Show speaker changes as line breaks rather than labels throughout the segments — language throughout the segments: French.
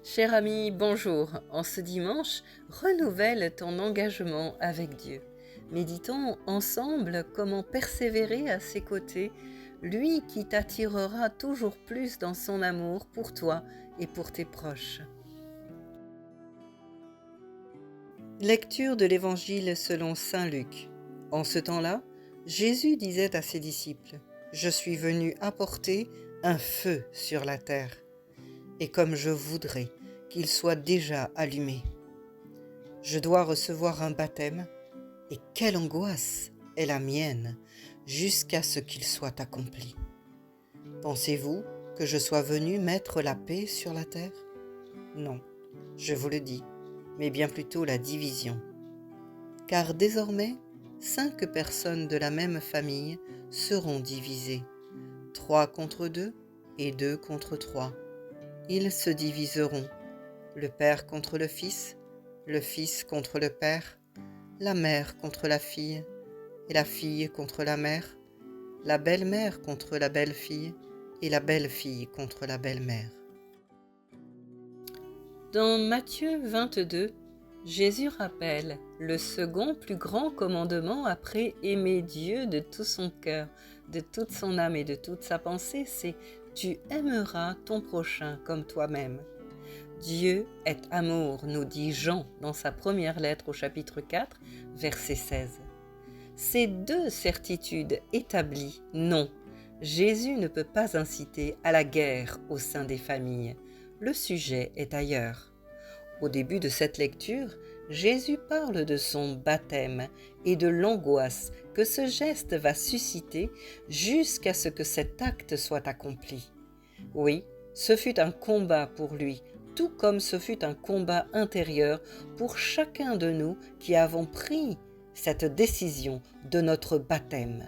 Cher ami, bonjour. En ce dimanche, renouvelle ton engagement avec Dieu. Méditons ensemble comment persévérer à ses côtés, lui qui t'attirera toujours plus dans son amour pour toi et pour tes proches. Lecture de l'Évangile selon saint Luc. En ce temps-là, Jésus disait à ses disciples, « Je suis venu apporter un feu sur la terre, et comme je voudrais qu'il soit déjà allumé. Je dois recevoir un baptême, et quelle angoisse est la mienne jusqu'à ce qu'il soit accompli. Pensez-vous que je sois venu mettre la paix sur la terre? Non, je vous le dis, mais bien plutôt la division. Car désormais, 5 personnes de la même famille seront divisées, 3 contre 2 et 2 contre 3. Ils se diviseront, le père contre le fils contre le père, la mère contre la fille, et la fille contre la mère, la belle-mère contre la belle-fille, et la belle-fille contre la belle-mère. Dans Matthieu 22, Jésus rappelle le second plus grand commandement après aimer Dieu de tout son cœur, de toute son âme et de toute sa pensée, c'est « Tu aimeras ton prochain comme toi-même ». Dieu est amour, nous dit Jean dans sa première lettre au chapitre 4, verset 16. Ces 2 certitudes établies, non, Jésus ne peut pas inciter à la guerre au sein des familles. Le sujet est ailleurs. Au début de cette lecture, Jésus parle de son baptême et de l'angoisse que ce geste va susciter jusqu'à ce que cet acte soit accompli. Oui, ce fut un combat pour lui, tout comme ce fut un combat intérieur pour chacun de nous qui avons pris cette décision de notre baptême.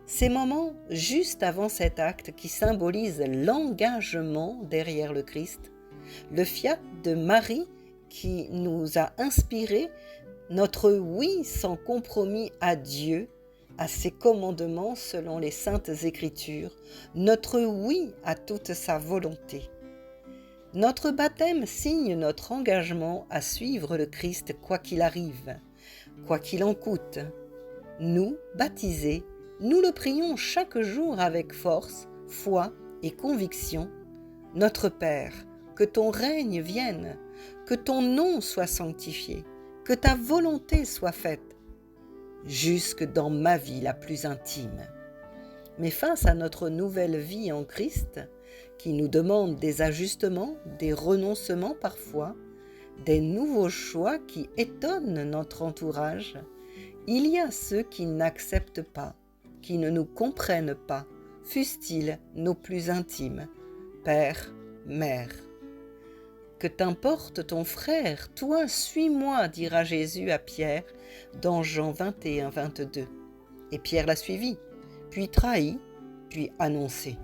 Ces moments juste avant cet acte qui symbolise l'engagement derrière le Christ, le fiat de Marie qui nous a inspiré notre oui sans compromis à Dieu, à ses commandements selon les saintes Écritures, notre oui à toute sa volonté. Notre baptême signe notre engagement à suivre le Christ quoi qu'il arrive, quoi qu'il en coûte. Nous, baptisés, nous le prions chaque jour avec force, foi et conviction. Notre Père, que ton règne vienne, que ton nom soit sanctifié, que ta volonté soit faite, jusque dans ma vie la plus intime. Mais face à notre nouvelle vie en Christ, qui nous demande des ajustements, des renoncements parfois, des nouveaux choix qui étonnent notre entourage, il y a ceux qui n'acceptent pas, qui ne nous comprennent pas, fussent-ils nos plus intimes, père, mère. Que t'importe ton frère, toi suis-moi, dira Jésus à Pierre dans Jean 21, 22. Et Pierre l'a suivi, puis trahi, puis annoncé.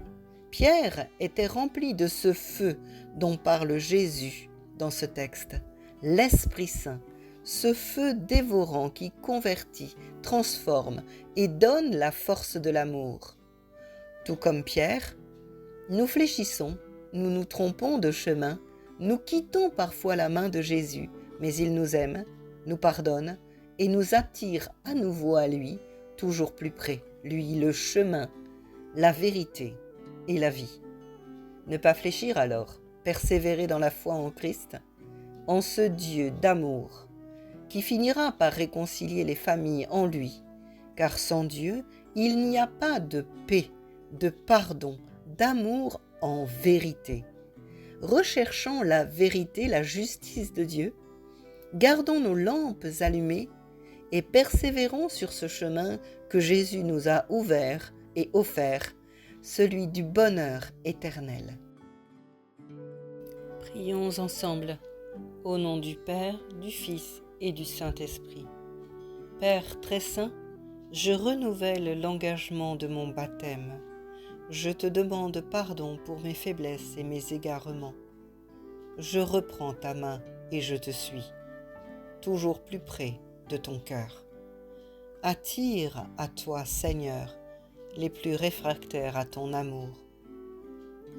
Pierre était rempli de ce feu dont parle Jésus dans ce texte, l'Esprit Saint, ce feu dévorant qui convertit, transforme et donne la force de l'amour. Tout comme Pierre, nous fléchissons, nous nous trompons de chemin, nous quittons parfois la main de Jésus, mais il nous aime, nous pardonne et nous attire à nouveau à lui, toujours plus près, lui le chemin, la vérité et la vie. Ne pas fléchir alors, persévérer dans la foi en Christ, en ce Dieu d'amour, qui finira par réconcilier les familles en lui, car sans Dieu, il n'y a pas de paix, de pardon, d'amour en vérité. Recherchons la vérité, la justice de Dieu, gardons nos lampes allumées et persévérons sur ce chemin que Jésus nous a ouvert et offert, celui du bonheur éternel. Prions ensemble, au nom du Père, du Fils et du Saint-Esprit. Père très saint, je renouvelle l'engagement de mon baptême. Je te demande pardon pour mes faiblesses et mes égarements. Je reprends ta main et je te suis, toujours plus près de ton cœur. Attire à toi, Seigneur, les plus réfractaires à ton amour.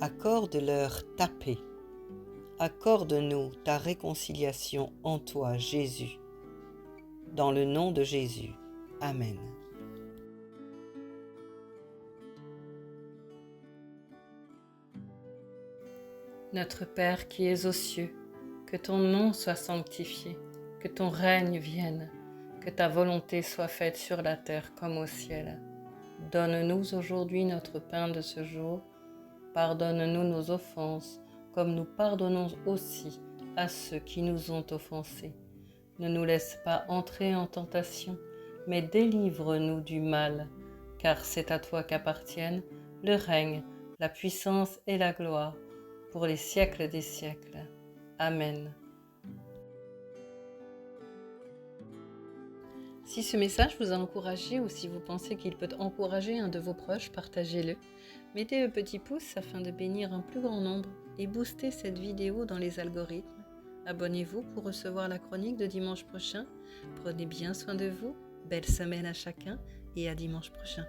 Accorde-leur ta paix. accorde-nous ta réconciliation en toi, Jésus. Dans le nom de Jésus. Amen. Notre Père qui es aux cieux, que ton nom soit sanctifié, que ton règne vienne, que ta volonté soit faite sur la terre comme au ciel. Donne-nous aujourd'hui notre pain de ce jour. Pardonne-nous nos offenses, comme nous pardonnons aussi à ceux qui nous ont offensés. Ne nous laisse pas entrer en tentation, mais délivre-nous du mal, car c'est à toi qu'appartiennent le règne, la puissance et la gloire, pour les siècles des siècles. Amen. Si ce message vous a encouragé ou si vous pensez qu'il peut encourager un de vos proches, partagez-le. Mettez le petit pouce afin de bénir un plus grand nombre et booster cette vidéo dans les algorithmes. Abonnez-vous pour recevoir la chronique de dimanche prochain. Prenez bien soin de vous. Belle semaine à chacun et à dimanche prochain.